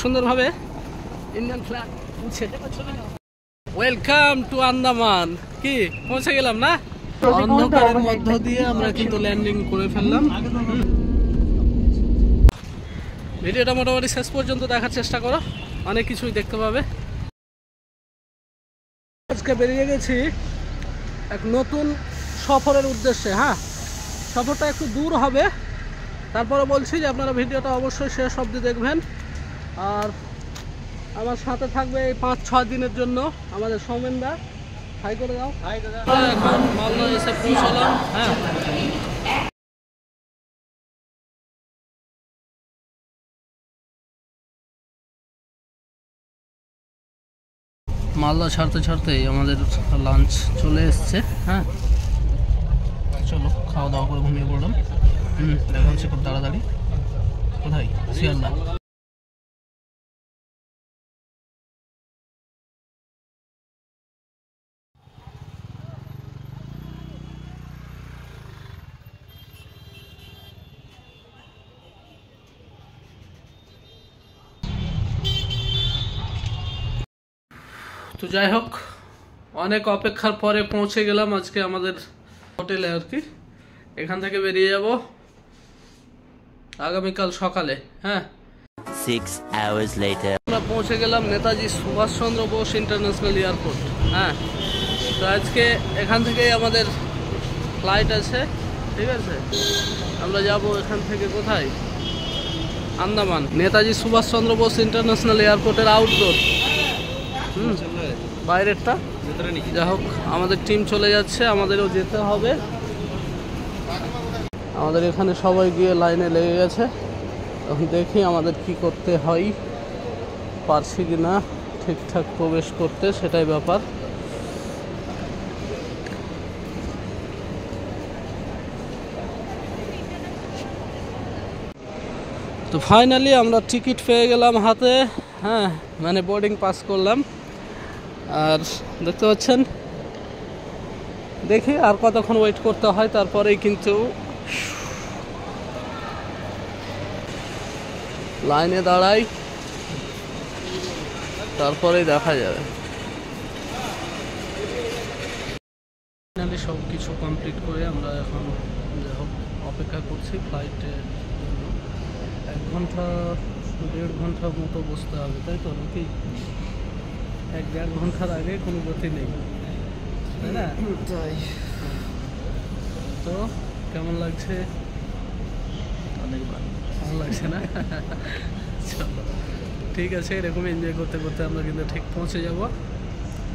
সুন্দরভাবে Indian flag উঠছে। Welcome to Andaman. কি পৌঁছে গেলাম না? অন্ধকারের মধ্য দিয়ে আমরা কিন্তু ল্যান্ডিং করে ফেললাম। ভিডিওটা মোটামুটি শেষ পর্যন্ত দেখার চেষ্টা করো, অনেক কিছুই দেখতে পাবে। আজকে বেরিয়ে গেছি এক নতুন সফরের উদ্দেশ্যে। হ্যাঁ, সফরটা একটু দূর হবে, তারপরে বলছি যে আপনারা ভিডিওটা অবশ্যই শেষ অবধি দেখবেন। আর আমার সাথে থাকবে এই 5-6 দিনের জন্য আমাদের সৌমেনদা। হাই করে দাও। এখন মালদা এসে পৌঁছলাম। হ্যাঁ, মালদা ছাড়তে ছাড়তেই আমাদের লাঞ্চ চলে এসছে। হ্যাঁ, চলো খাওয়া দাওয়া করে ঘুমিয়ে পড়লাম। দেখা হচ্ছে খুব তাড়াতাড়ি। কোথায়? শিয়ালদা। তো যাই হোক, অনেক অপেক্ষার পরে পৌঁছে গেলাম আজকে আমাদের হোটেলে আর কি। এখান থেকে বেরিয়ে যাব আগামীকাল সকালে। হ্যাঁ, 6 hours later আমরা পৌঁছে গেলাম নেতাজি সুভাষচন্দ্র বোস ইন্টারন্যাশনাল এয়ারপোর্ট। হ্যাঁ, তো আজকে এখান থেকেই আমাদের ফ্লাইট আছে। ঠিক আছে, আমরা যাব এখান থেকে কোথায়? আন্দামান। নেতাজি সুভাষচন্দ্র বোস ইন্টারন্যাশনাল এয়ারপোর্টের আউটডোর, বাইরেরটা। যাই হোক, আমাদের টিম চলে যাচ্ছে, আমাদেরও যেতে হবে। আমাদের এখানে সবাই গিয়ে লাইনে লেগে গেছে। এখন দেখি আমাদের কি করতে হয়, পারছি কি না ঠিকঠাক প্রবেশ করতে, সেটাই ব্যাপার। তো ফাইনালি আমরা টিকিট পেয়ে গেলাম হাতে। হ্যাঁ, মানে বোর্ডিং পাস করলাম। আর দেখতে পাচ্ছেন, দেখি আর কতক্ষণ ওয়েট করতে হয়, তারপরেই কিন্তু লাইনে দাঁড়াই, তারপরেই দেখা যাবে। ফাইনালি সব কিছু কমপ্লিট করে আমরা এখন অপেক্ষা করছি ফ্লাইটের জন্য। 1 ঘন্টা 1.5 ঘন্টার মতো বসতে হবে, তাই তো নাকি? 1-1.5 ঘন্টার আগে কোনো গতি নেই, তাই না? তো কেমন লাগছে? অনেক ভালো লাগছে না? চলো ঠিক আছে, এরকম এনজয় করতে করতে আমরা কিন্তু ঠিক পৌঁছে যাব।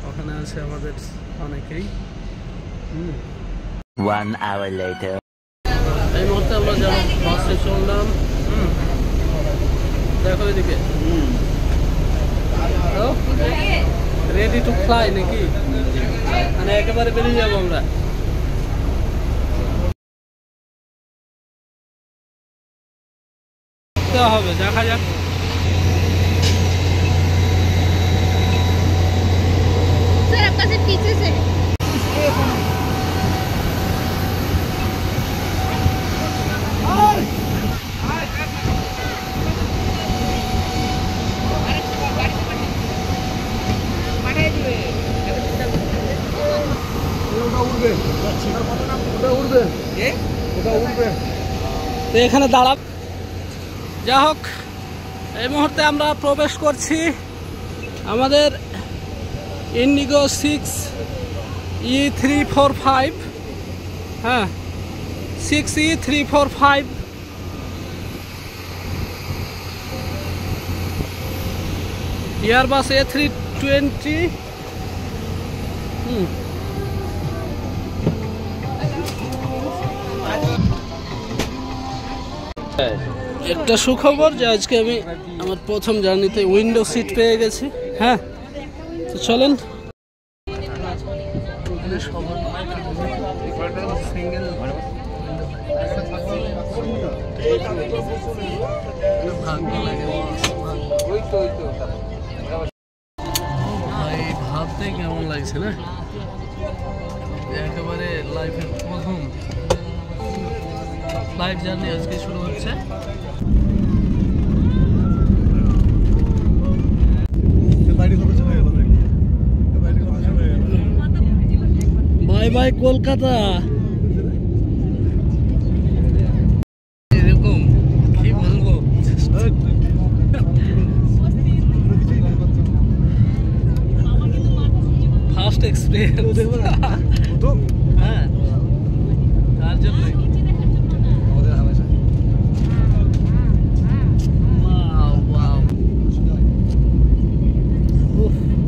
ওখানে আছে আমাদের অনেকেই। 1 hour later এই মুহূর্তে আমরা যাবো বাসে চললাম। দেখো এদিকে, রেডি টু ফ্লাই নাকি? মানে একেবারে বেরিয়ে যাবো আমরা। হবে, দেখা যাক। এখানে দাঁড়াব। যা হোক, এই মুহূর্তে আমরা প্রবেশ করছি আমাদের ইন্ডিগো 6E345। হ্যাঁ, 6E345 এয়ারবাস A320। একটা সুখবর যে আজকে আমি আমার প্রথম জার্নিতে উইন্ডো সিট পেয়ে গেছি। হ্যাঁ, তো চলেন। ভাবতে কেমন লাগছে না? একেবারে লাইফের প্রথম ফ্লাইট জার্নি আজকে শুরু হচ্ছে। ভাই কলকাতা এরকম কি বলবো ফার্স্ট এক্সপিরিয়েন্স হ্যাঁ তার জন্যই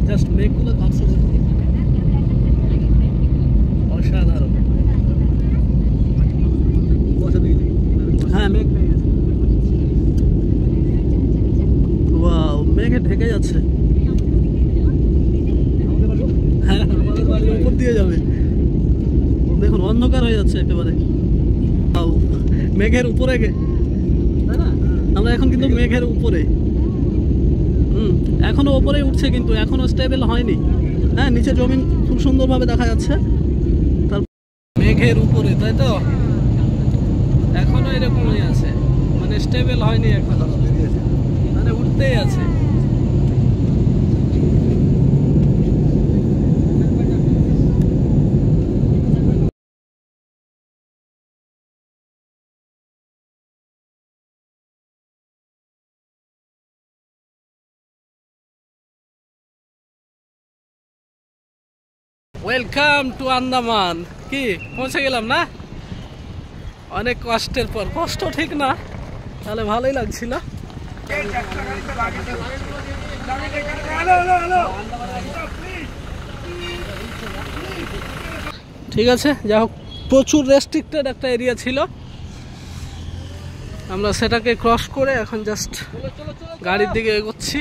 জাস্ট মেঘগুলো কাছে অসাধারণ হ্যাঁ মেঘ পেয়ে গেছে ওয়াও মেঘে ঢেকে যাচ্ছে হ্যাঁ উপর দিয়ে যাবে দেখুন অন্ধকার হয়ে যাচ্ছে একেবারে মেঘের উপরে আমরা এখন কিন্তু মেঘের উপরে এখনো উপরে উঠছে কিন্তু এখনো স্টেবল হয়নি হ্যাঁ নিচে জমিন খুব সুন্দরভাবে দেখা যাচ্ছে তার মেঘের উপরে তাই তো এখনো এরকমই আছে মানে স্টেবল হয়নি এখনো মানে উঠতেই আছে ওয়েলকাম টু আন্দামান কি পৌঁছে গেলাম না অনেক কষ্টের পর কষ্ট ঠিক না তাহলে ভালোই লাগছিল ঠিক আছে যাই হোক প্রচুর রেস্ট্রিক্টেড একটা এরিয়া ছিল আমরা সেটাকে ক্রস করে এখন জাস্ট গাড়ির দিকে এগোচ্ছি